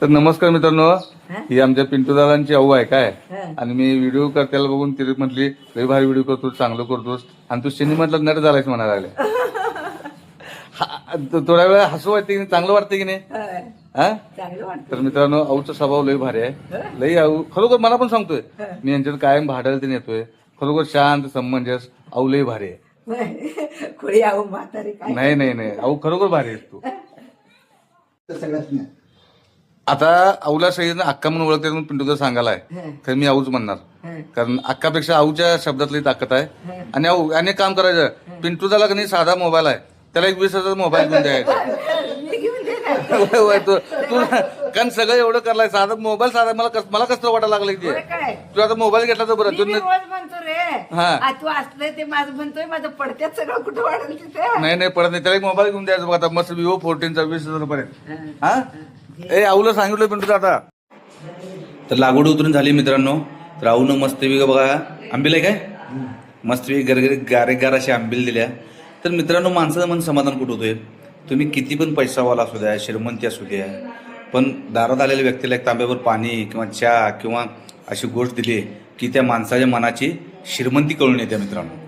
तर नमस्कार मित्रांनो, ही आमच्या पिंटू दादांची आऊ आहे काय. आणि मी व्हिडिओ करत्याला बघून तिथे म्हटली लई भारी व्हिडिओ करतो, चांगलं करतोस आणि तू सिनेमातला नट झालायस म्हणायला लागले. थोड्या वेळ हसू वाटते की नाही, चांगलं वाटते की नाही. हा, तर मित्रांनो आऊचा स्वभाव लई भारी आहे. लई आऊ खरोखर मला पण सांगतोय, मी यांच्यात कायम भाड्याला ते नेतोय. खरोखर शांत समंजस आऊ लई भारी आहे. नाही नाही नाही, आऊ खरोखर भारी आहेस तू. आता आऊला सगळी अक्का म्हणून ओळखते म्हणून पिंटूचा सांगायला आहे, तर मी आऊच म्हणणार. कारण अक्कापेक्षा आऊच्या शब्दातली ताकद आहे. आणि आऊ आणि एक काम करायचं, पिंटू झाला का नाही साधा मोबाईल आहे, त्याला एक 20,000 मोबाईल घेऊन द्यायचा. तू कारण सगळं एवढं करलाय, साधा मोबाईल साधा मला कसं वाटायला लागलं की तू आता मोबाईल घेतला तर बरं. तू हा तू असलं ते माझं म्हणतोय, माझं पडत्यात सगळं कुठं वाढेल तिथे. नाही पडत नाही, त्याला एक मोबाईल घेऊन द्यायचं बघा. आता मस्त Vivo 14 20,000 पर्यंत. हा ए आऊला सांगितलं पिंटू आता. तर लागवड उतरून झाली मित्रांनो. तर आऊनं मस्त बघा आंबील आहे काय, मस्त गरगरी गारेगार अशी आंबील दिल्या. तर मित्रांनो माणसाचं मन समाधान कुठं होतोय. तुम्ही किती पण पैसावाला असू द्या, श्रीमंती असू द्या, पण दारात आलेल्या व्यक्तीला एक तांब्यावर पाणी किंवा चहा किंवा अशी गोष्ट दिली की त्या माणसाच्या मनाची श्रीमंती कळून येते मित्रांनो.